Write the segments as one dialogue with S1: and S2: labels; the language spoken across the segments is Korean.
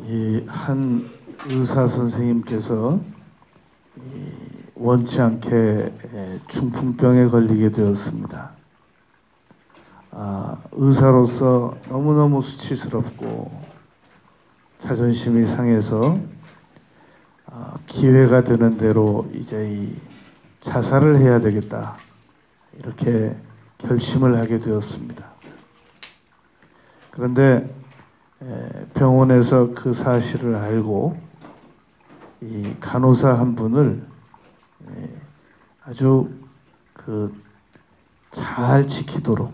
S1: 이 한 의사 선생님께서 원치 않게 중풍병에 걸리게 되었습니다. 의사로서 너무너무 수치스럽고 자존심이 상해서 기회가 되는 대로 이제 이 자살을 해야 되겠다, 이렇게 결심을 하게 되었습니다. 그런데 병원에서 그 사실을 알고 이 간호사 한 분을 아주 잘 지키도록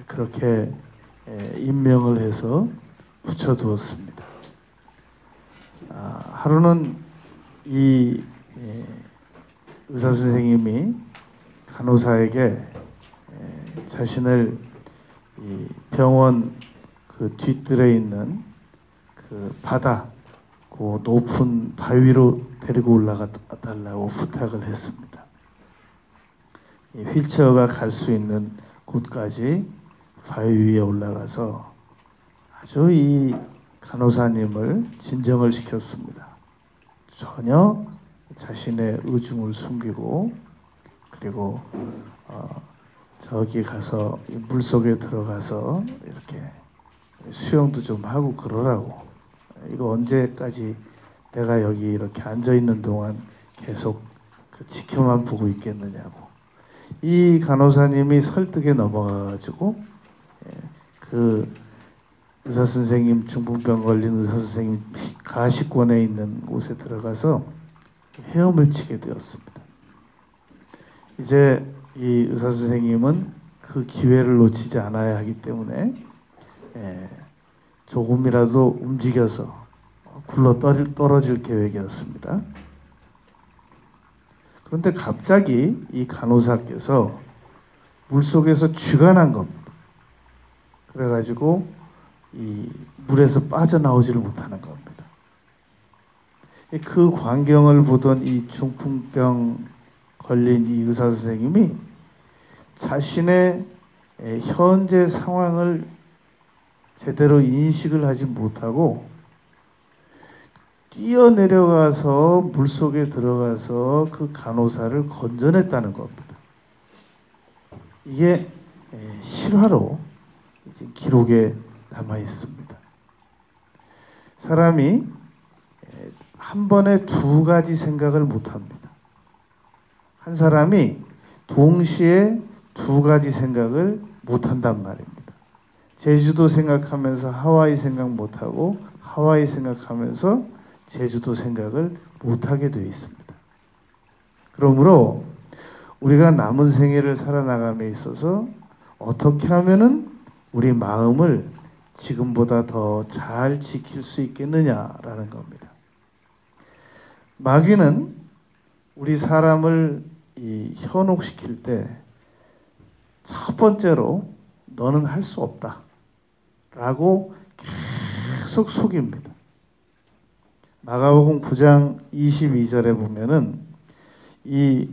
S1: 그렇게 임명을 해서 붙여두었습니다. 하루는 이 의사 선생님이 간호사에게 자신을 이 병원 그 뒷뜰에 있는 그 바다, 그 높은 바위로 데리고 올라가 달라고 부탁을 했습니다. 휠체어가 갈 수 있는 곳까지 바위 위에 올라가서 아주 이 간호사님을 진정을 시켰습니다. 전혀 자신의 의중을 숨기고, 그리고 저기 가서 물속에 들어가서 이렇게 수영도 좀 하고 그러라고. 이거 언제까지 내가 여기 이렇게 앉아 있는 동안 계속 지켜만 보고 있겠느냐고. 이 간호사님이 설득에 넘어가가지고 그 의사 선생님, 중풍병 걸린 의사 선생님 가시권에 있는 곳에 들어가서 헤엄을 치게 되었습니다. 이제 이 의사 선생님은 그 기회를 놓치지 않아야 하기 때문에 조금이라도 움직여서 굴러 떨어질 계획이었습니다. 그런데 갑자기 이 간호사께서 물속에서 쥐가 난 겁니다. 그래가지고 이 물에서 빠져나오지를 못하는 겁니다. 그 광경을 보던 이 중풍병 걸린 이 의사 선생님이 자신의 현재 상황을 제대로 인식을 하지 못하고 뛰어내려가서 물속에 들어가서 그 간호사를 건져냈다는 겁니다. 이게 실화로 이제 기록에 남아 있습니다. 사람이 한 번에 두 가지 생각을 못 합니다. 한 사람이 동시에 두 가지 생각을 못 한단 말입니다. 제주도 생각하면서 하와이 생각 못 하고, 하와이 생각하면서 제주도 생각을 못 하게 되어 있습니다. 그러므로 우리가 남은 생애를 살아나감에 있어서 어떻게 하면은 우리 마음을 지금보다 더 잘 지킬 수 있겠느냐라는 겁니다. 마귀는 우리 사람을 현혹시킬 때 첫 번째로 너는 할 수 없다 라고 계속 속입니다. 마가복음 9장 22절에 보면은 이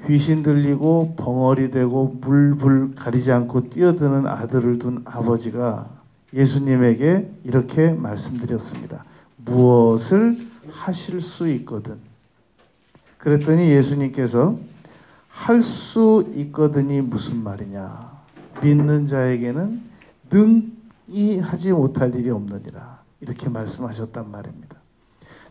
S1: 귀신 들리고 벙어리 되고 물불 가리지 않고 뛰어드는 아들을 둔 아버지가 예수님에게 이렇게 말씀드렸습니다. 무엇을 하실 수 있거든. 그랬더니 예수님께서 할 수 있거든이 무슨 말이냐. 믿는 자에게는 능히 하지 못할 일이 없느니라. 이렇게 말씀하셨단 말입니다.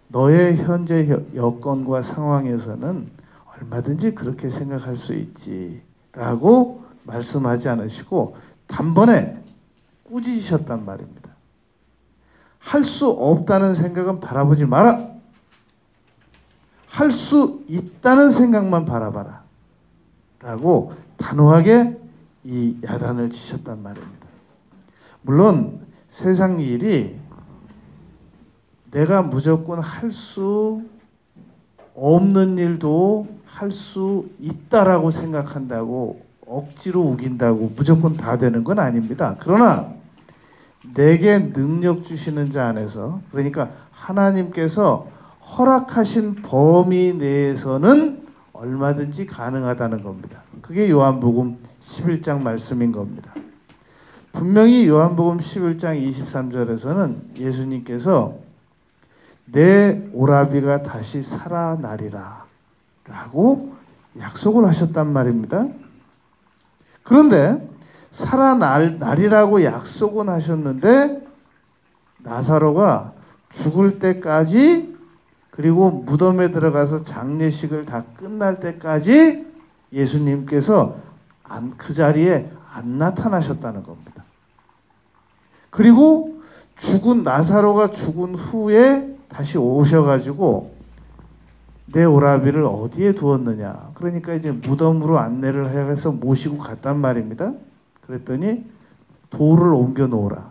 S1: 너의 현재 여건과 상황에서는 얼마든지 그렇게 생각할 수 있지 라고 말씀하지 않으시고 단번에 꾸짖으셨단 말입니다. 할 수 없다는 생각은 바라보지 마라. 할 수 있다는 생각만 바라봐라 라고 단호하게 이 야단을 치셨단 말입니다. 물론 세상 일이 내가 무조건 할 수 없는 일도 할 수 있다라고 생각한다고 억지로 우긴다고 무조건 다 되는 건 아닙니다. 그러나 내게 능력 주시는 자 안에서, 그러니까 하나님께서 허락하신 범위 내에서는 얼마든지 가능하다는 겁니다. 그게 요한복음 11장 말씀인 겁니다. 분명히 요한복음 11장 23절에서는 예수님께서 내 오라비가 다시 살아나리라 라고 약속을 하셨단 말입니다. 그런데 살아나리라고 약속은 하셨는데 나사로가 죽을 때까지, 그리고 무덤에 들어가서 장례식을 다 끝날 때까지 예수님께서 그 자리에 안 나타나셨다는 겁니다. 그리고 나사로가 죽은 후에 다시 오셔가지고 내 오라비를 어디에 두었느냐. 그러니까 이제 무덤으로 안내를 해서 모시고 갔단 말입니다. 그랬더니 돌을 옮겨 놓으라.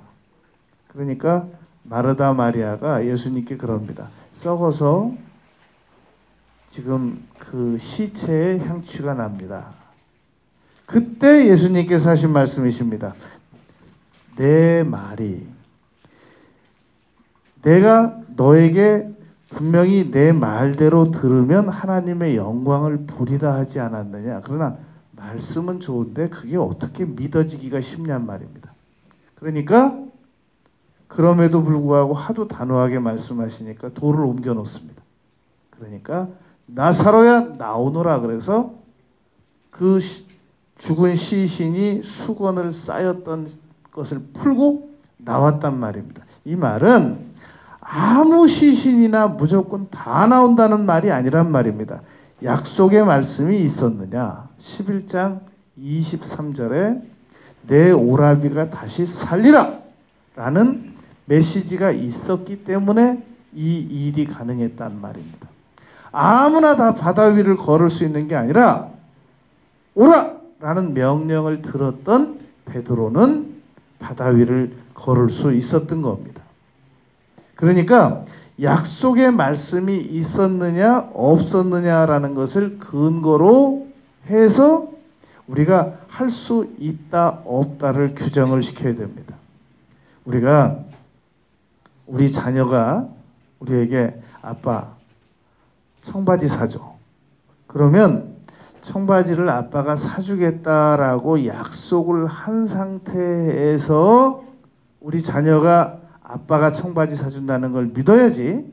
S1: 그러니까 마르다 마리아가 예수님께 그럽니다. 썩어서 지금 그 시체에 향취가 납니다. 그때 예수님께서 하신 말씀이십니다. 내 말이, 내가 너에게 분명히 내 말대로 들으면 하나님의 영광을 보리라 하지 않았느냐. 그러나 말씀은 좋은데 그게 어떻게 믿어지기가 쉽냔 말입니다. 그러니까 그럼에도 불구하고 하도 단호하게 말씀하시니까 돌을 옮겨 놓습니다. 그러니까 나사로야 나오너라. 그래서 그 죽은 시신이 수건을 쌓였던 것을 풀고 나왔단 말입니다. 이 말은 아무 시신이나 무조건 다 나온다는 말이 아니란 말입니다. 약속의 말씀이 있었느냐. 11장 23절에 내 오라비가 다시 살리라 라는 메시지가 있었기 때문에 이 일이 가능했단 말입니다. 아무나 다 바다 위를 걸을 수 있는 게 아니라 오라! 라는 명령을 들었던 베드로는 바다 위를 걸을 수 있었던 겁니다. 그러니까 약속의 말씀이 있었느냐 없었느냐라는 것을 근거로 해서 우리가 할 수 있다 없다를 규정을 시켜야 됩니다. 우리가 우리 자녀가 우리에게 아빠 청바지 사줘. 그러면 청바지를 아빠가 사주겠다라고 약속을 한 상태에서 우리 자녀가 아빠가 청바지 사준다는 걸 믿어야지.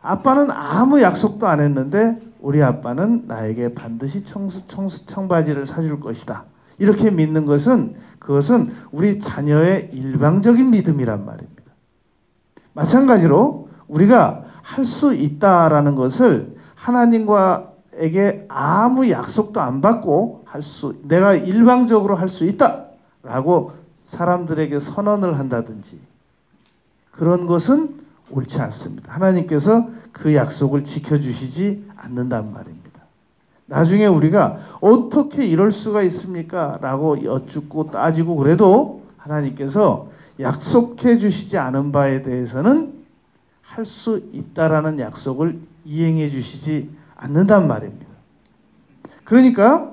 S1: 아빠는 아무 약속도 안 했는데 우리 아빠는 나에게 반드시 청바지를 사줄 것이다. 이렇게 믿는 것은, 그것은 우리 자녀의 일방적인 믿음이란 말입니다. 마찬가지로 우리가 할 수 있다라는 것을 하나님과에게 아무 약속도 안 받고 내가 일방적으로 할 수 있다라고 사람들에게 선언을 한다든지 그런 것은 옳지 않습니다. 하나님께서 그 약속을 지켜주시지 않는단 말입니다. 나중에 우리가 어떻게 이럴 수가 있습니까? 라고 여쭙고 따지고 그래도 하나님께서 약속해 주시지 않은 바에 대해서는 할 수 있다라는 약속을 이행해 주시지 않는단 말입니다. 그러니까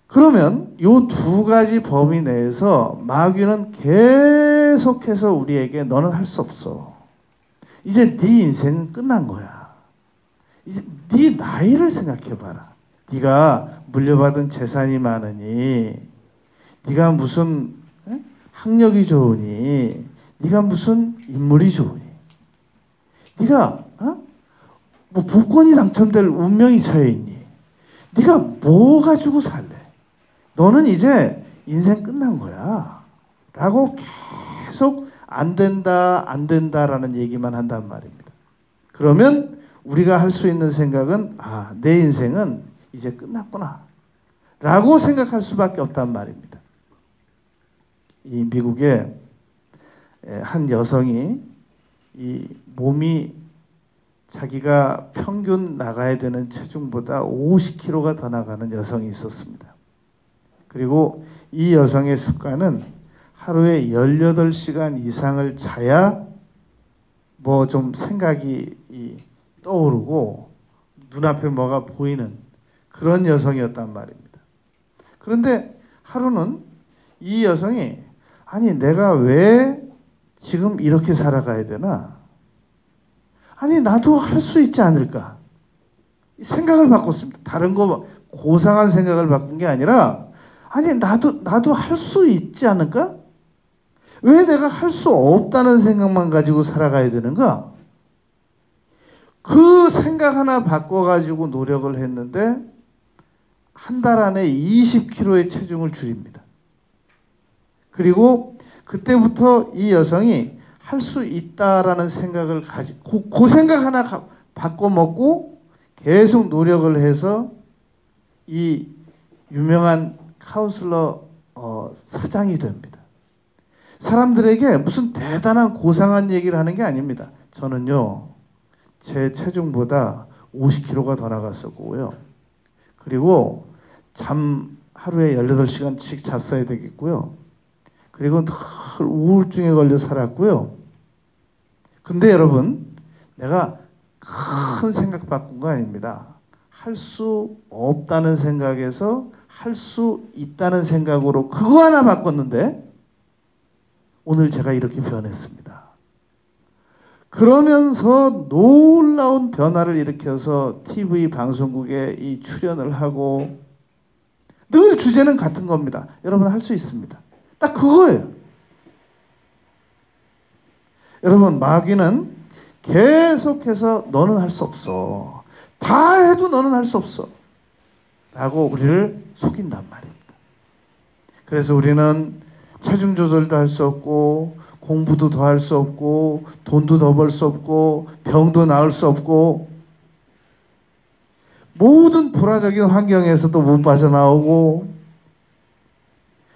S1: 그러면 이 두 가지 범위 내에서 마귀는 계속해서 우리에게 너는 할 수 없어. 이제 네 인생은 끝난 거야. 이제 네 나이를 생각해봐라. 네가 물려받은 재산이 많으니, 네가 무슨 학력이 좋으니, 네가 무슨 인물이 좋으니, 네가 뭐 복권이 당첨될 운명이 처해 있니? 네가 뭐 가지고 살래? 너는 이제 인생 끝난 거야. 라고 계속 안 된다, 안 된다라는 얘기만 한단 말입니다. 그러면 우리가 할 수 있는 생각은 내 인생은 이제 끝났구나. 라고 생각할 수밖에 없단 말입니다. 이 미국의 한 여성이 이 몸이 자기가 평균 나가야 되는 체중보다 50kg가 더 나가는 여성이 있었습니다. 그리고 이 여성의 습관은 하루에 18시간 이상을 자야 뭐 좀 생각이 떠오르고 눈앞에 뭐가 보이는 그런 여성이었단 말입니다. 그런데 하루는 이 여성이 아니 내가 왜 지금 이렇게 살아가야 되나? 아니 나도 할 수 있지 않을까? 생각을 바꿨습니다. 다른 거 고상한 생각을 바꾼 게 아니라 아니 나도 할 수 있지 않을까? 왜 내가 할 수 없다는 생각만 가지고 살아가야 되는가? 그 생각 하나 바꿔가지고 노력을 했는데 한 달 안에 20kg의 체중을 줄입니다. 그리고 그때부터 이 여성이 할 수 있다라는 생각을 그 생각 하나 바꿔 먹고 계속 노력을 해서 이 유명한 카운슬러 사장이 됩니다. 사람들에게 무슨 대단한 고상한 얘기를 하는 게 아닙니다. 저는요, 제 체중보다 50kg가 더 나갔었고요. 그리고 잠 하루에 18시간씩 잤어야 되겠고요. 그리고 늘 우울증에 걸려 살았고요. 근데 여러분, 내가 큰 생각 바꾼 거 아닙니다. 할 수 없다는 생각에서 할 수 있다는 생각으로 그거 하나 바꿨는데 오늘 제가 이렇게 변했습니다. 그러면서 놀라운 변화를 일으켜서 TV 방송국에 이 출연을 하고 늘 주제는 같은 겁니다. 여러분 할 수 있습니다. 딱 그거예요. 여러분 마귀는 계속해서 너는 할 수 없어. 다 해도 너는 할 수 없어. 라고 우리를 속인단 말입니다. 그래서 우리는 체중 조절도 할 수 없고 공부도 더 할 수 없고 돈도 더 벌 수 없고 병도 나을 수 없고 모든 불화적인 환경에서도 못 빠져나오고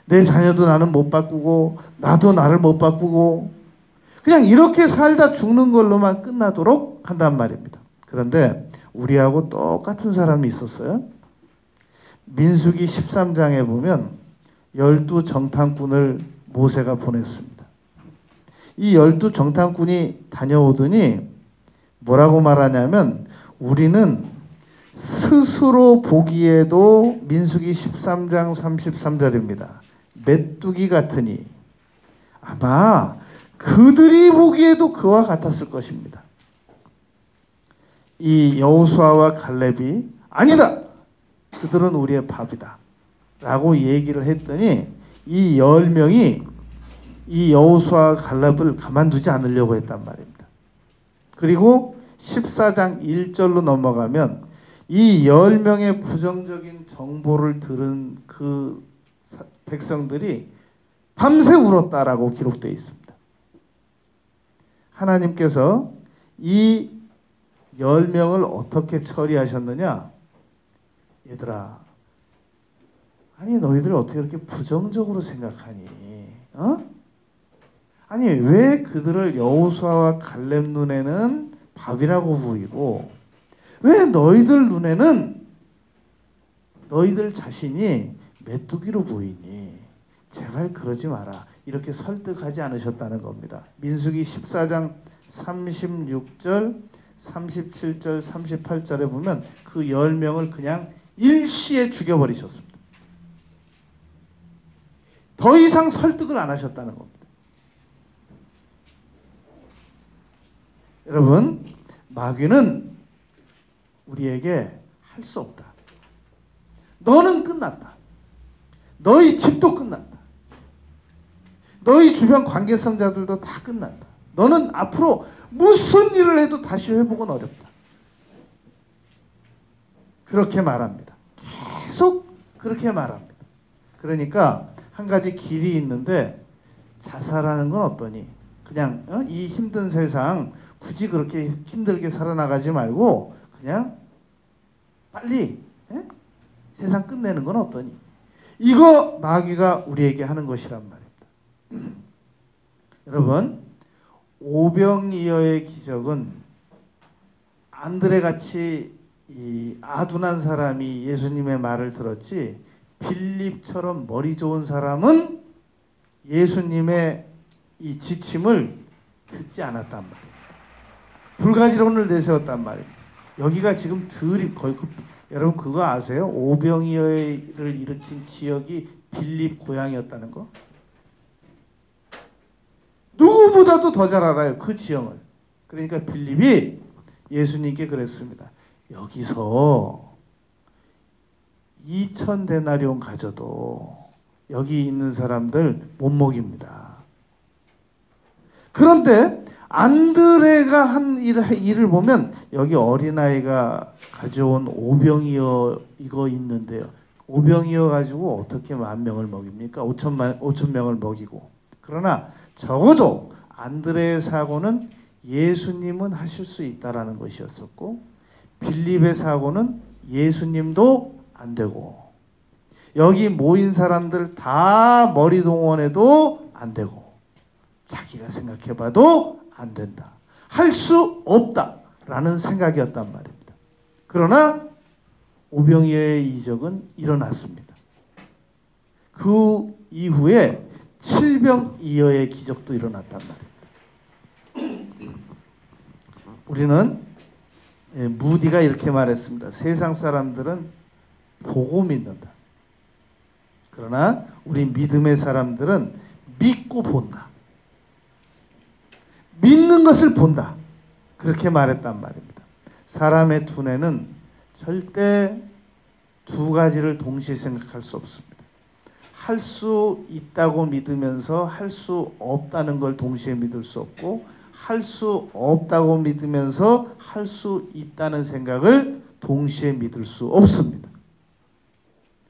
S1: 내 자녀도 나는 못 바꾸고 나도 나를 못 바꾸고 그냥 이렇게 살다 죽는 걸로만 끝나도록 한단 말입니다. 그런데 우리하고 똑같은 사람이 있었어요. 민수기 13장에 보면 12정탐꾼을 모세가 보냈습니다. 이 12정탐꾼이 다녀오더니 뭐라고 말하냐면 우리는 스스로 보기에도 민수기 13장 33절입니다. 메뚜기 같으니 아마 그들이 보기에도 그와 같았을 것입니다. 이 여호수아와 갈렙이 아니다. 그들은 우리의 밥이다. 라고 얘기를 했더니 이 10명이 이 여호수아와 갈렙을 가만두지 않으려고 했단 말입니다. 그리고 14장 1절로 넘어가면 이 10명의 부정적인 정보를 들은 그 백성들이 밤새 울었다라고 기록되어 있습니다. 하나님께서 이 10명을 어떻게 처리하셨느냐? 얘들아, 아니 너희들 어떻게 그렇게 부정적으로 생각하니? 아니 왜 그들을 여호수아와 갈렙 눈에는 밥이라고 보이고 왜 너희들 눈에는 너희들 자신이 메뚜기로 보이니? 제발 그러지 마라. 이렇게 설득하지 않으셨다는 겁니다. 민수기 14장 36절, 37절, 38절에 보면 그 10명을 그냥 일시에 죽여버리셨습니다. 더 이상 설득을 안 하셨다는 겁니다. 여러분, 마귀는 우리에게 할 수 없다. 너는 끝났다. 너희 집도 끝났다. 너희 주변 관계성자들도 다 끝났다. 너는 앞으로 무슨 일을 해도 다시 회복은 어렵다. 그렇게 말합니다. 계속 그렇게 말합니다. 그러니까 한 가지 길이 있는데 자살하는 건 어떠니? 그냥 이 힘든 세상 굳이 그렇게 힘들게 살아나가지 말고 그냥 빨리 세상 끝내는 건 어떠니? 이거 마귀가 우리에게 하는 것이란 말입니다. 여러분, 오병이어의 기적은 안드레같이 이 아둔한 사람이 예수님의 말을 들었지 빌립처럼 머리 좋은 사람은 예수님의 이 지침을 듣지 않았단 말이에요. 불가지론을 내세웠단 말이에요. 여기가 지금 거의 여러분 그거 아세요? 오병이어를 일으킨 지역이 빌립 고향이었다는 거? 누구보다도 더 잘 알아요. 그 지형을. 그러니까 빌립이 예수님께 그랬습니다. 여기서 2000데나리온 가져도 여기 있는 사람들 못 먹입니다. 그런데 안드레가 한 일을 보면 여기 어린아이가 가져온 오병이어 이거 있는데요. 오병이어 가지고 어떻게 10,000명을 먹입니까? 5천 명을 먹이고. 그러나 적어도 안드레의 사고는 예수님은 하실 수 있다라는 것이었었고, 빌립의 사고는 예수님도 안 되고, 여기 모인 사람들 다 머리 동원해도 안 되고, 자기가 생각해봐도 안 된다. 할 수 없다라는 생각이었단 말입니다. 그러나 오병이어의 이적은 일어났습니다. 그 이후에 칠병이어의 기적도 일어났단 말입니다. 우리는 무디가 이렇게 말했습니다. 세상 사람들은 보고 믿는다. 그러나 우리 믿음의 사람들은 믿고 본다. 믿는 것을 본다. 그렇게 말했단 말입니다. 사람의 두뇌는 절대 두 가지를 동시에 생각할 수 없습니다. 할 수 있다고 믿으면서 할 수 없다는 걸 동시에 믿을 수 없고, 할 수 없다고 믿으면서 할 수 있다는 생각을 동시에 믿을 수 없습니다.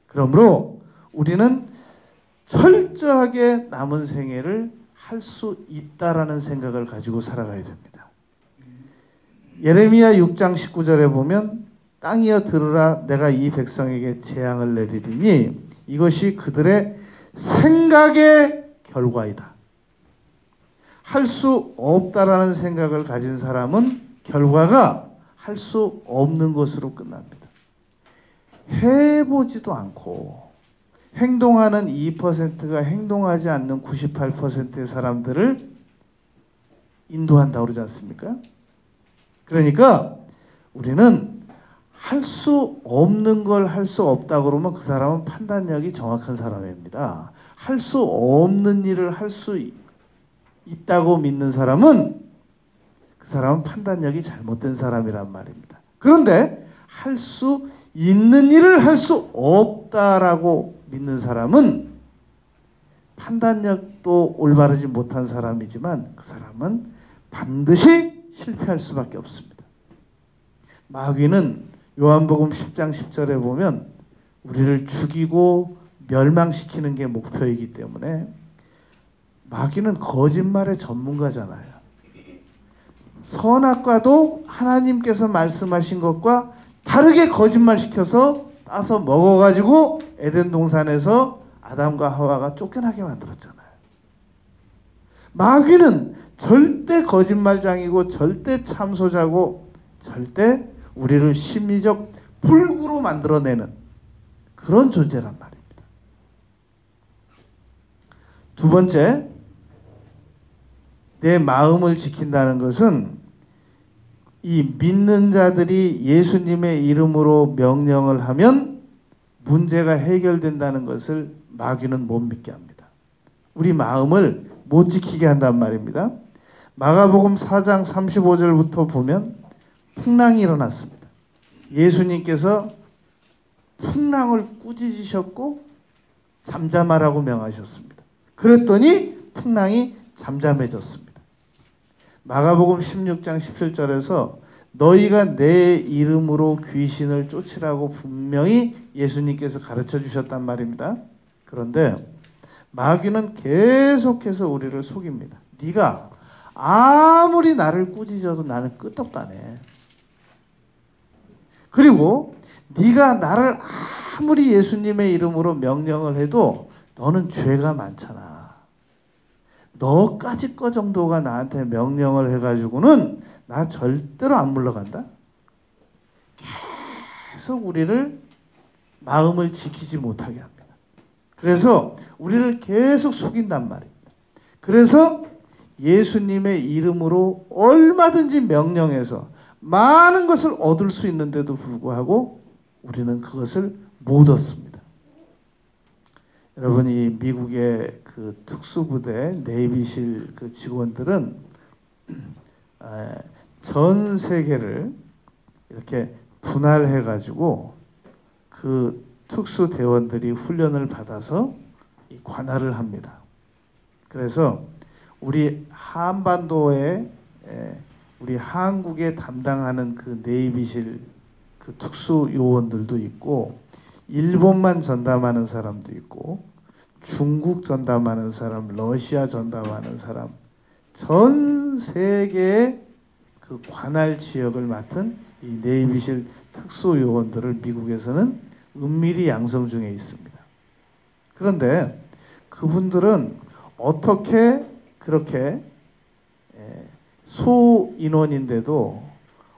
S1: 그러므로 우리는 철저하게 남은 생애를 할 수 있다라는 생각을 가지고 살아가야 됩니다. 예레미야 6장 19절에 보면 땅이여 들으라 내가 이 백성에게 재앙을 내리리니 이것이 그들의 생각의 결과이다. 할 수 없다라는 생각을 가진 사람은 결과가 할 수 없는 것으로 끝납니다. 해보지도 않고 행동하는 2%가 행동하지 않는 98%의 사람들을 인도한다고 그러지 않습니까? 그러니까 우리는 할 수 없는 걸 할 수 없다고 그러면 그 사람은 판단력이 정확한 사람입니다. 할 수 없는 일을 할 수 있다고 믿는 사람은 그 사람은 판단력이 잘못된 사람이란 말입니다. 그런데 할 수 있는 일을 할 수 없다라고 믿는 사람은 판단력도 올바르지 못한 사람이지만 그 사람은 반드시 실패할 수밖에 없습니다. 마귀는 요한복음 10장 10절에 보면 우리를 죽이고 멸망시키는 게 목표이기 때문에 마귀는 거짓말의 전문가잖아요. 선악과도 하나님께서 말씀하신 것과 다르게 거짓말시켜서 따서 먹어가지고 에덴 동산에서 아담과 하와가 쫓겨나게 만들었잖아요. 마귀는 절대 거짓말장이고 절대 참소자고 절대 우리를 심리적 불구로 만들어내는 그런 존재란 말입니다. 두 번째, 내 마음을 지킨다는 것은 이 믿는 자들이 예수님의 이름으로 명령을 하면 문제가 해결된다는 것을 마귀는 못 믿게 합니다. 우리 마음을 못 지키게 한단 말입니다. 마가복음 4장 35절부터 보면 풍랑이 일어났습니다. 예수님께서 풍랑을 꾸짖으셨고 잠잠하라고 명하셨습니다. 그랬더니 풍랑이 잠잠해졌습니다. 마가복음 16장 17절에서 너희가 내 이름으로 귀신을 쫓으라고 분명히 예수님께서 가르쳐 주셨단 말입니다. 그런데 마귀는 계속해서 우리를 속입니다. 네가 아무리 나를 꾸짖어도 나는 끄떡도 안 해. 그리고 네가 나를 아무리 예수님의 이름으로 명령을 해도 너는 죄가 많잖아. 너까지 거 정도가 나한테 명령을 해가지고는 나 절대로 안 물러간다. 계속 우리를 마음을 지키지 못하게 합니다. 그래서 우리를 계속 속인단 말입니다. 그래서 예수님의 이름으로 얼마든지 명령해서 많은 것을 얻을 수 있는데도 불구하고 우리는 그것을 못 얻습니다. 여러분, 이 미국의 그 특수부대 네이비실 그 직원들은 전 세계를 이렇게 분할해 가지고 그 특수대원들이 훈련을 받아서 이 관할을 합니다. 그래서 우리 한반도에 우리 한국에 담당하는 그 네이비실 그 특수 요원들도 있고, 일본만 전담하는 사람도 있고, 중국 전담하는 사람, 러시아 전담하는 사람, 전 세계의 그 관할 지역을 맡은 이 네이비실 특수 요원들을 미국에서는 은밀히 양성 중에 있습니다. 그런데 그분들은 어떻게 그렇게 소인원인데도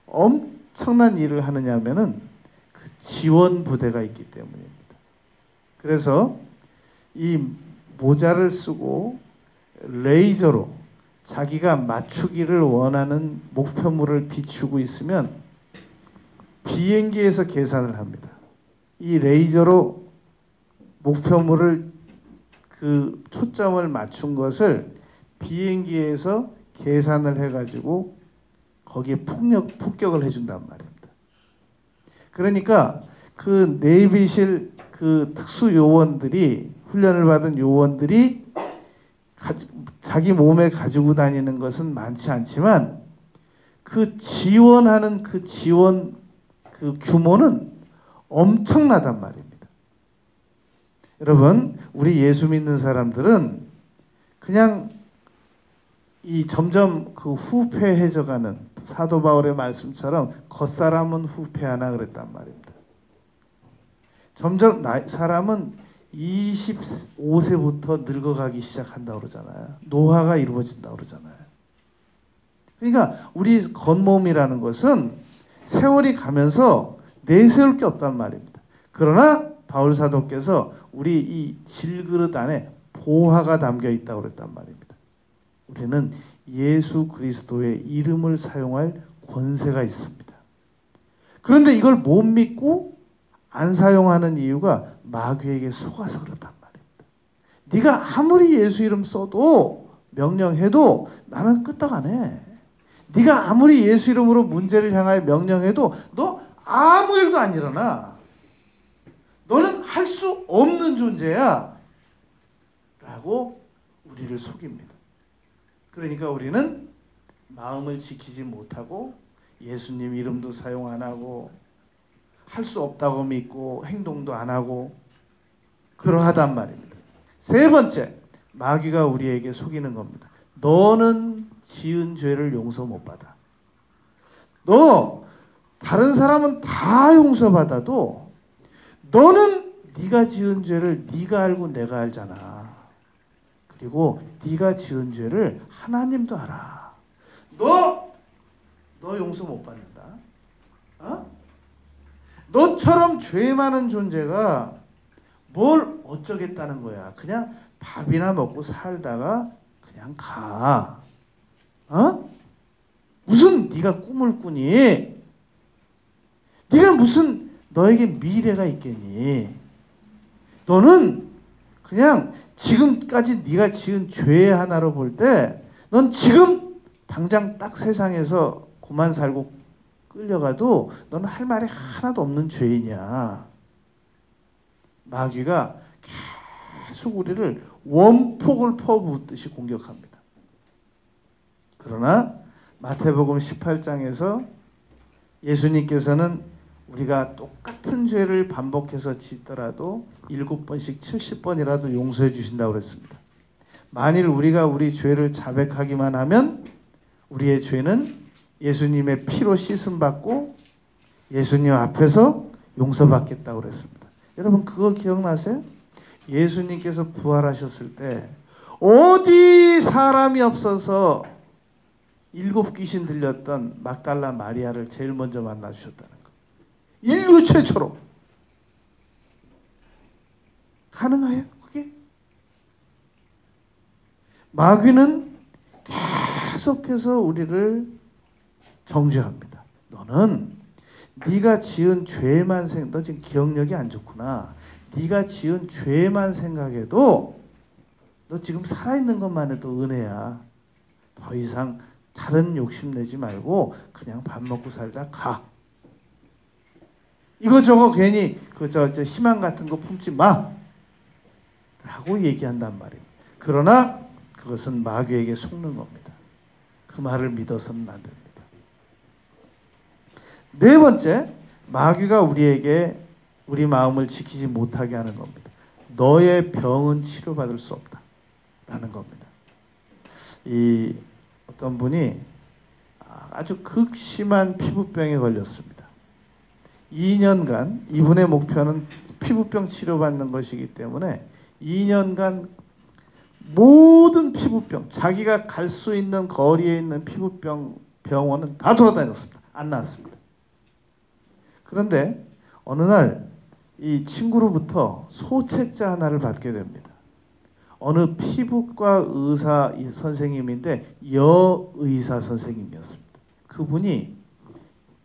S1: 엄청난 일을 하느냐면은 그 지원 부대가 있기 때문입니다. 그래서 이 모자를 쓰고 레이저로 자기가 맞추기를 원하는 목표물을 비추고 있으면 비행기에서 계산을 합니다. 이 레이저로 목표물을 그 초점을 맞춘 것을 비행기에서 계산을 해가지고 거기에 폭격을 해준단 말입니다. 그러니까 그 네이비실 그 특수 요원들이, 훈련을 받은 요원들이 자기 몸에 가지고 다니는 것은 많지 않지만 그 지원하는 그 지원 그 규모는 엄청나단 말입니다. 여러분, 우리 예수 믿는 사람들은 그냥 이 점점 그 후패해져가는 사도 바울의 말씀처럼 겉사람은 후패하나 그랬단 말입니다. 점점 사람은 25세부터 늙어가기 시작한다고 그러잖아요. 노화가 이루어진다고 그러잖아요. 그러니까 우리 겉몸이라는 것은 세월이 가면서 내세울 게 없단 말입니다. 그러나 바울 사도께서 우리 이 질그릇 안에 보화가 담겨 있다고 그랬단 말입니다. 우리는 예수 그리스도의 이름을 사용할 권세가 있습니다. 그런데 이걸 못 믿고 안 사용하는 이유가 마귀에게 속아서 그렇단 말입니다. 네가 아무리 예수 이름 써도 명령해도 나는 끄떡 안 해. 네가 아무리 예수 이름으로 문제를 향하여 명령해도 너 아무 일도 안 일어나. 너는 할 수 없는 존재야. 라고 우리를 속입니다. 그러니까 우리는 마음을 지키지 못하고 예수님 이름도 사용 안 하고 할 수 없다고 믿고 행동도 안 하고 그러하단 말입니다. 세 번째, 마귀가 우리에게 속이는 겁니다. 너는 지은 죄를 용서 못 받아. 너 다른 사람은 다 용서받아도 너는 네가 지은 죄를 네가 알고 내가 알잖아. 그리고 네가 지은 죄를 하나님도 알아. 너 용서 못 받는다. 어? 너처럼 죄 많은 존재가 뭘 어쩌겠다는 거야. 그냥 밥이나 먹고 살다가 그냥 가. 어? 무슨 네가 꿈을 꾸니? 네가 무슨 너에게 미래가 있겠니? 너는 그냥 지금까지 네가 지은 죄 하나로 볼 때 넌 지금 당장 딱 세상에서 그만 살고 끌려가도 너는 할 말이 하나도 없는 죄이냐. 마귀가 계속 우리를 원폭을 퍼붓듯이 공격합니다. 그러나 마태복음 18장에서 예수님께서는 우리가 똑같은 죄를 반복해서 짓더라도 7번씩 70번이라도 용서해 주신다고 그랬습니다. 만일 우리가 우리 죄를 자백하기만 하면 우리의 죄는 예수님의 피로 씻음받고 예수님 앞에서 용서받겠다고 그랬습니다. 여러분 그거 기억나세요? 예수님께서 부활하셨을 때 어디 사람이 없어서 7 귀신 들렸던 막달라 마리아를 제일 먼저 만나 주셨다는 거. 인류 최초로. 가능해요? 그게? 마귀는 계속해서 우리를 정죄합니다. 너는 네가 지은 죄만 너 지금 기억력이 안 좋구나. 네가 지은 죄만 생각해도 너 지금 살아있는 것만 해도 은혜야. 더 이상 다른 욕심 내지 말고 그냥 밥 먹고 살자 가. 이거저거 괜히 저 희망 같은 거 품지 마. 라고 얘기한단 말이에요. 그러나 그것은 마귀에게 속는 겁니다. 그 말을 믿어서는 안 됩니다. 네 번째, 마귀가 우리에게 우리 마음을 지키지 못하게 하는 겁니다. 너의 병은 치료받을 수 없다 라는 겁니다. 이 어떤 분이 아주 극심한 피부병에 걸렸습니다. 2년간 이분의 목표는 피부병 치료받는 것이기 때문에 2년간 모든 피부병, 자기가 갈 수 있는 거리에 있는 피부병 병원은 다 돌아다녔습니다. 안 나왔습니다. 그런데 어느 날 이 친구로부터 소책자 하나를 받게 됩니다. 어느 피부과 의사 선생님인데 여의사 선생님이었습니다. 그분이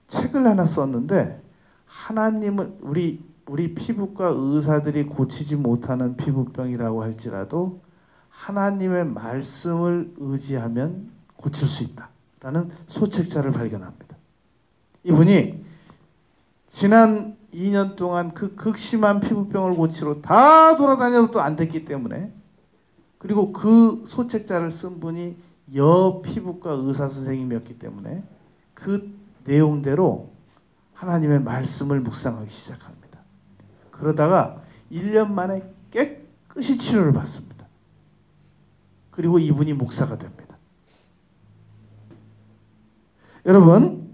S1: 책을 하나 썼는데 하나님은 우리 피부과 의사들이 고치지 못하는 피부병이라고 할지라도 하나님의 말씀을 의지하면 고칠 수 있다라는 소책자를 발견합니다. 이분이 지난 2년 동안 그 극심한 피부병을 고치러 다 돌아다녀도 안 됐기 때문에, 그리고 그 소책자를 쓴 분이 피부과 의사 선생님이었기 때문에 그 내용대로 하나님의 말씀을 묵상하기 시작합니다. 그러다가 1년 만에 깨끗이 치료를 받습니다. 그리고 이분이 목사가 됩니다. 여러분,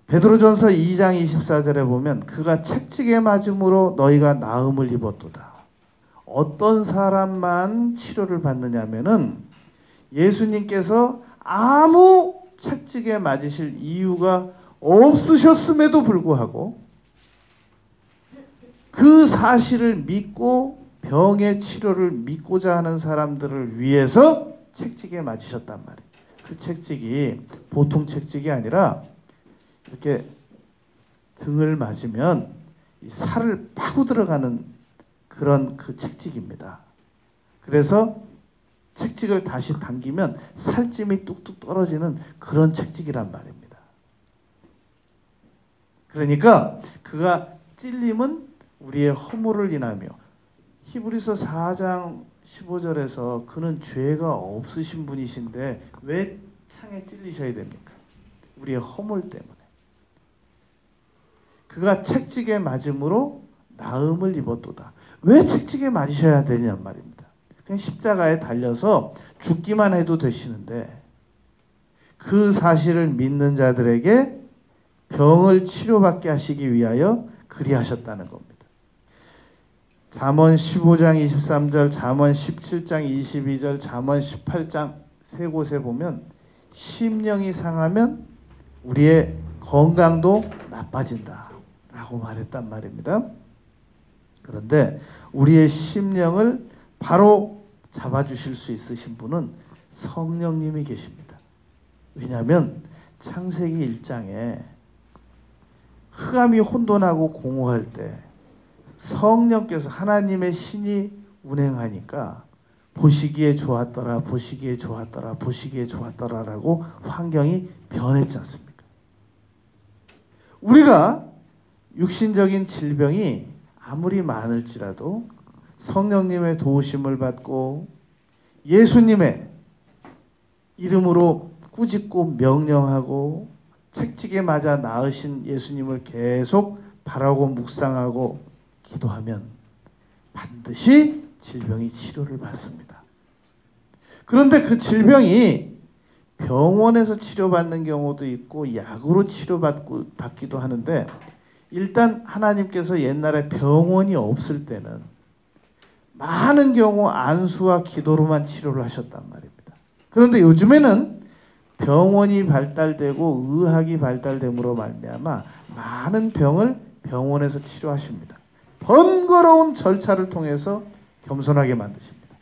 S1: 베드로전서 2장 24절에 보면 그가 채찍에 맞음으로 너희가 나음을 입었도다. 어떤 사람만 치료를 받느냐면은 예수님께서 아무 채찍에 맞으실 이유가 없으셨음에도 불구하고 그 사실을 믿고 병의 치료를 믿고자 하는 사람들을 위해서 채찍에 맞으셨단 말이에요. 그 채찍이 보통 채찍이 아니라 이렇게 등을 맞으면 이 살을 파고 들어가는 그런 그 채찍입니다. 그래서 채찍을 다시 당기면 살찜이 뚝뚝 떨어지는 그런 채찍이란 말입니다. 그러니까 그가 찔림은 우리의 허물을 인하며, 히브리서 4장 15절에서 그는 죄가 없으신 분이신데 왜 창에 찔리셔야 됩니까? 우리의 허물 때문에. 그가 채찍에 맞음으로 나음을 입었도다. 왜 채찍에 맞으셔야 되냔 말입니다. 그냥 십자가에 달려서 죽기만 해도 되시는데 그 사실을 믿는 자들에게 병을 치료받게 하시기 위하여 그리하셨다는 겁니다. 잠언 15장 23절, 잠언 17장 22절, 잠언 18장 세 곳에 보면 심령이 상하면 우리의 건강도 나빠진다 라고 말했단 말입니다. 그런데 우리의 심령을 바로 잡아주실 수 있으신 분은 성령님이 계십니다. 왜냐하면 창세기 1장에 흑암이 혼돈하고 공허할 때 성령께서, 하나님의 신이 운행하니까 보시기에 좋았더라, 보시기에 좋았더라, 보시기에 좋았더라라고 환경이 변했지 않습니까? 우리가 육신적인 질병이 아무리 많을지라도 성령님의 도우심을 받고 예수님의 이름으로 꾸짖고 명령하고 채찍에 맞아 나으신 예수님을 계속 바라고 묵상하고 기도하면 반드시 질병이 치료를 받습니다. 그런데 그 질병이 병원에서 치료받는 경우도 있고 약으로 치료받기도 하는데, 일단 하나님께서 옛날에 병원이 없을 때는 많은 경우 안수와 기도로만 치료를 하셨단 말입니다. 그런데 요즘에는 병원이 발달되고 의학이 발달됨으로 말미암아 많은 병을 병원에서 치료하십니다. 번거로운 절차를 통해서 겸손하게 만드십니다.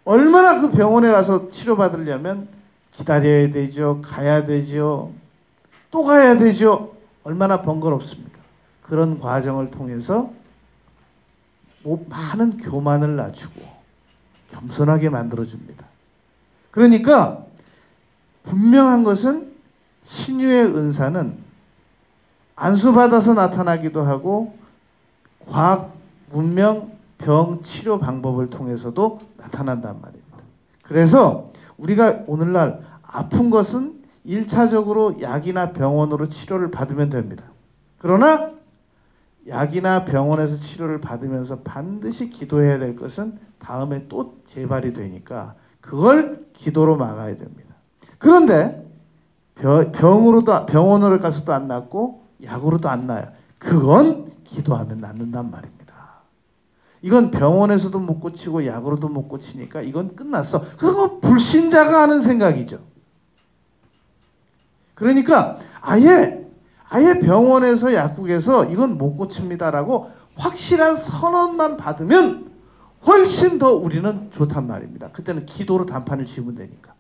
S1: 얼마나 그 병원에 가서 치료받으려면 기다려야 되죠. 가야 되죠. 또 가야 되죠. 얼마나 번거롭습니까? 그런 과정을 통해서 많은 교만을 낮추고 겸손하게 만들어줍니다. 그러니까 분명한 것은 신유의 은사는 안수받아서 나타나기도 하고 과학, 문명, 병 치료 방법을 통해서도 나타난단 말입니다. 그래서 우리가 오늘날 아픈 것은 1차적으로 약이나 병원으로 치료를 받으면 됩니다. 그러나 약이나 병원에서 치료를 받으면서 반드시 기도해야 될 것은 다음에 또 재발이 되니까 그걸 기도로 막아야 됩니다. 그런데 병원으로 가서도 안 낫고 약으로도 안 나요. 그건 기도하면 낫는단 말입니다. 이건 병원에서도 못 고치고 약으로도 못 고치니까 이건 끝났어. 그건 불신자가 하는 생각이죠. 그러니까 아예 병원에서 약국에서 이건 못 고칩니다라고 확실한 선언만 받으면 훨씬 더 우리는 좋단 말입니다. 그때는 기도로 단판을 지으면 되니까.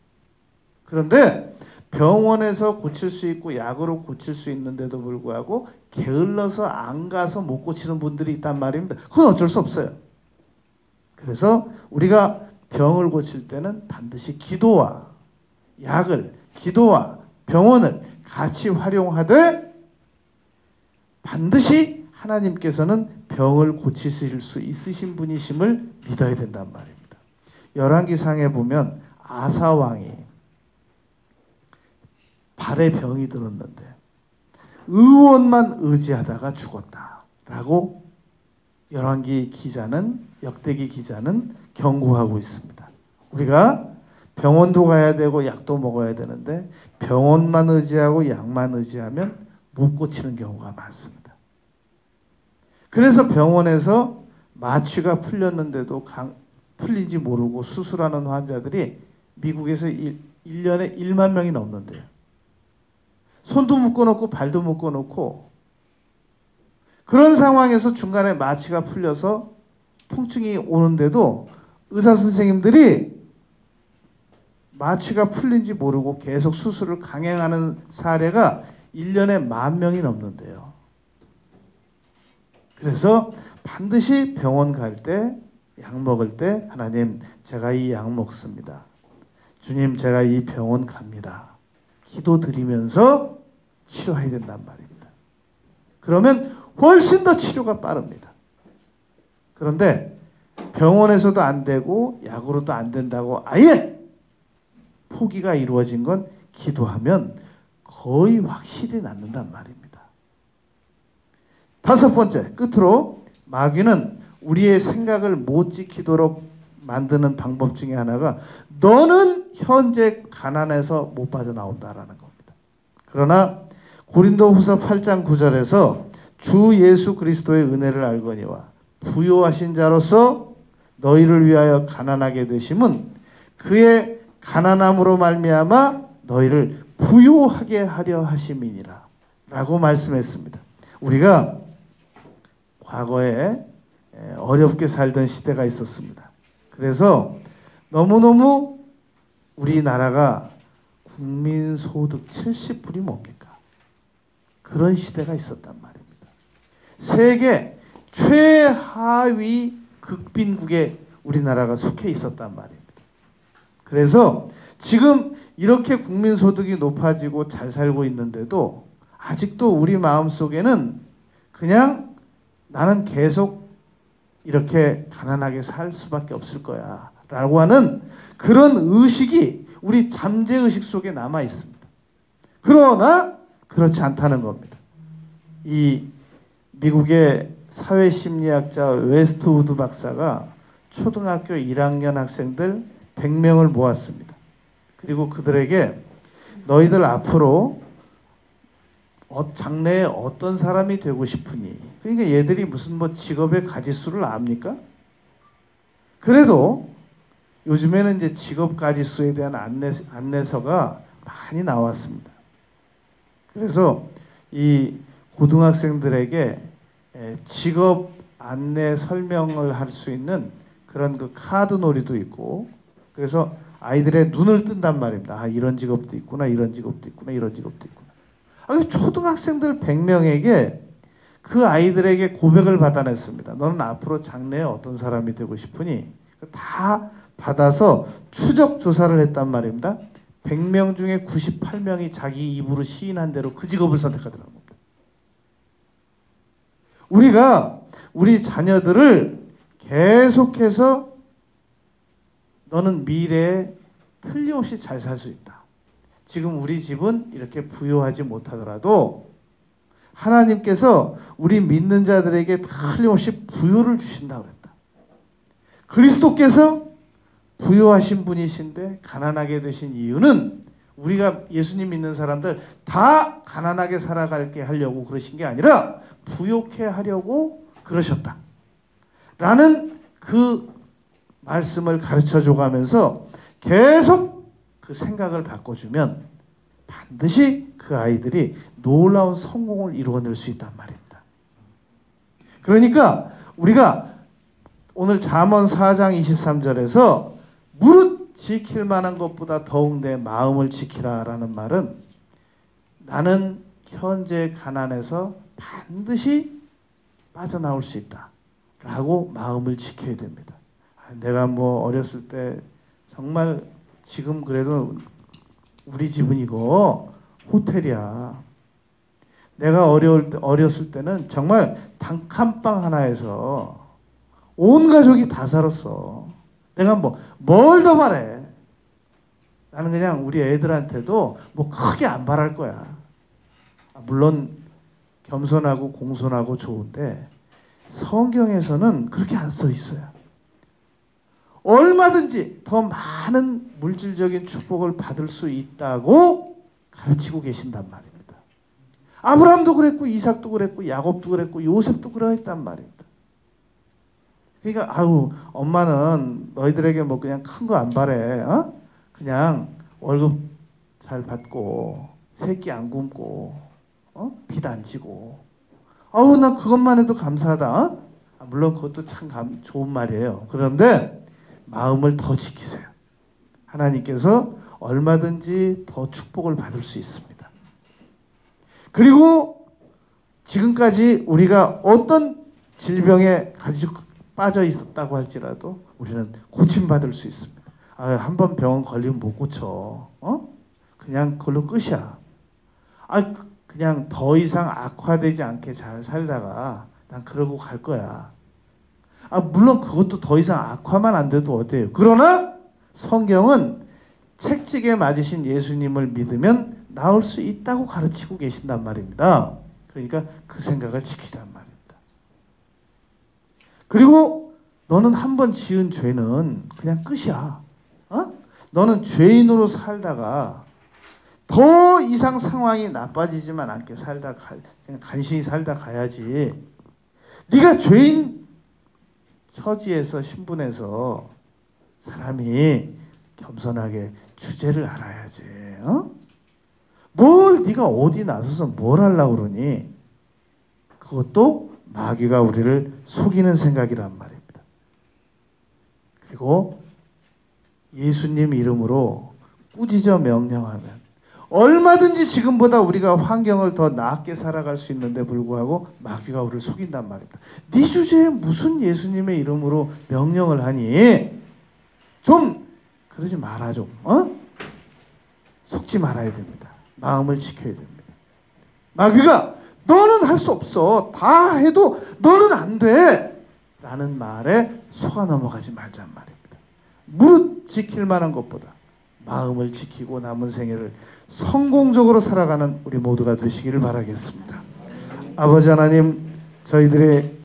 S1: 그런데 병원에서 고칠 수 있고 약으로 고칠 수 있는데도 불구하고 게을러서 안 가서 못 고치는 분들이 있단 말입니다. 그건 어쩔 수 없어요. 그래서 우리가 병을 고칠 때는 반드시 기도와 병원을 같이 활용하되 반드시 하나님께서는 병을 고치실 수 있으신 분이심을 믿어야 된단 말입니다. 열왕기상에 보면 아사 왕이 발에 병이 들었는데 의원만 의지하다가 죽었다라고 역대기 기자는 경고하고 있습니다. 우리가 병원도 가야 되고 약도 먹어야 되는데 병원만 의지하고 약만 의지하면 못 고치는 경우가 많습니다. 그래서 병원에서 마취가 풀렸는데도 풀리지 모르고 수술하는 환자들이 미국에서 1년에 1만 명이 넘는데요. 손도 묶어놓고 발도 묶어놓고 그런 상황에서 중간에 마취가 풀려서 통증이 오는데도 의사 선생님들이 마취가 풀린지 모르고 계속 수술을 강행하는 사례가 1년에 10,000명이 넘는데요. 그래서 반드시 병원 갈 때, 약 먹을 때 하나님 제가 이 약 먹습니다. 주님 제가 이 병원 갑니다. 기도 드리면서 치료해야 된단 말입니다. 그러면 훨씬 더 치료가 빠릅니다. 그런데 병원에서도 안 되고 약으로도 안 된다고 아예 포기가 이루어진 건 기도하면 거의 확실히 낫는단 말입니다. 5번째, 끝으로 마귀는 우리의 생각을 못 지키도록 만드는 방법 중에 하나가 너는 현재 가난해서 못 빠져나온다라는 겁니다. 그러나 고린도후서 8장 9절에서 주 예수 그리스도의 은혜를 알거니와 부요하신 자로서 너희를 위하여 가난하게 되심은 그의 가난함으로 말미암아 너희를 부요하게 하려 하심이니라 라고 말씀했습니다. 우리가 과거에 어렵게 살던 시대가 있었습니다. 그래서 너무너무 우리나라가 국민소득 70불이 뭡니까? 그런 시대가 있었단 말입니다. 세계 최하위 극빈국에 우리나라가 속해 있었단 말입니다. 그래서 지금 이렇게 국민소득이 높아지고 잘 살고 있는데도 아직도 우리 마음속에는 그냥 나는 계속 이렇게 가난하게 살 수밖에 없을 거야 라고 하는 그런 의식이 우리 잠재의식 속에 남아 있습니다. 그러나 그렇지 않다는 겁니다. 이 미국의 사회심리학자 웨스트우드 박사가 초등학교 1학년 학생들 100명을 모았습니다. 그리고 그들에게 너희들 앞으로 장래에 어떤 사람이 되고 싶으니? 그러니까 얘들이 무슨 직업의 가지수를 압니까? 그래도 요즘에는 이제 직업 가지수에 대한 안내서가 많이 나왔습니다. 그래서 이 고등학생들에게 직업 안내 설명을 할 수 있는 그런 그 카드 놀이도 있고, 그래서 아이들의 눈을 뜬단 말입니다. 아, 이런 직업도 있구나, 이런 직업도 있구나, 이런 직업도 있구나. 초등학생들 100명에게 그 아이들에게 고백을 받아냈습니다. 너는 앞으로 장래에 어떤 사람이 되고 싶으니? 다 받아서 추적 조사를 했단 말입니다. 100명 중에 98명이 자기 입으로 시인한 대로 그 직업을 선택하더라고요. 우리가 우리 자녀들을 계속해서 너는 미래에 틀림없이 잘 살 수 있다. 지금 우리 집은 이렇게 부유하지 못하더라도 하나님께서 우리 믿는 자들에게 틀림없이 부유를 주신다고 그랬다. 그리스도께서 부유하신 분이신데 가난하게 되신 이유는 우리가 예수님 믿는 사람들 다 가난하게 살아가게 하려고 그러신 게 아니라 부유케 하려고 그러셨다. 라는 그 말씀을 가르쳐 줘가면서 계속 그 생각을 바꿔주면 반드시 그 아이들이 놀라운 성공을 이루어낼 수 있단 말입니다. 그러니까 우리가 오늘 잠언 4장 23절에서 무릇 지킬 만한 것보다 더욱 내 마음을 지키라라는 말은 나는 현재 가난에서 반드시 빠져나올 수 있다 라고 마음을 지켜야 됩니다. 내가 뭐 어렸을 때 정말 지금 그래도 우리 집은 이거 호텔이야. 내가 어렸을 때는 정말 단칸방 하나에서 온 가족이 다 살았어. 내가 뭘 더 바래? 나는 그냥 우리 애들한테도 뭐 크게 안 바랄 거야. 물론 겸손하고 공손하고 좋은데 성경에서는 그렇게 안 써 있어요. 얼마든지 더 많은 물질적인 축복을 받을 수 있다고 가르치고 계신단 말입니다. 아브라함도 그랬고 이삭도 그랬고 야곱도 그랬고 요셉도 그러했단 말입니다. 그러니까 엄마는 너희들에게 뭐 그냥 큰 거 안 바래. 그냥 월급 잘 받고 새끼 안 굶고 빚 안 지고 난 그것만 해도 감사하다. 물론 그것도 참 좋은 말이에요. 그런데 마음을 더 지키세요. 하나님께서 얼마든지 더 축복을 받을 수 있습니다. 그리고 지금까지 우리가 어떤 질병에 빠져 있었다고 할지라도 우리는 고침받을 수 있습니다. 한번 병원 걸리면 못 고쳐. 그냥 그걸로 끝이야. 그냥 더 이상 악화되지 않게 잘 살다가 난 그러고 갈 거야. 물론 그것도 더 이상 악화만 안 돼도 어때요? 그러나 성경은 책찍에 맞으신 예수님을 믿으면 나을 수 있다고 가르치고 계신단 말입니다. 그러니까 그 생각을 지키란 말입니다. 그리고 너는 한번 지은 죄는 그냥 끝이야. 너는 죄인으로 살다가 더 이상 상황이 나빠지지만 않게 그냥 간신히 살다 가야지. 네가 죄인 처지에서 신분에서 사람이 겸손하게 주제를 알아야지. 뭘 네가 어디 나서서 뭘 하려고 그러니? 그것도 마귀가 우리를 속이는 생각이란 말입니다. 그리고 예수님 이름으로 꾸짖어 명령하면 얼마든지 지금보다 우리가 환경을 더 나았게 살아갈 수 있는데 불구하고 마귀가 우리를 속인단 말입니다. 네 주제에 무슨 예수님의 이름으로 명령을 하니? 좀 그러지 마라 좀. 속지 말아야 됩니다. 마음을 지켜야 됩니다. 마귀가 너는 할 수 없어. 다 해도 너는 안 돼. 라는 말에 속아 넘어가지 말란 말입니다. 무릇 지킬 만한 것보다 마음을 지키고 남은 생애를 성공적으로 살아가는 우리 모두가 되시기를 바라겠습니다. 아버지 하나님, 저희들의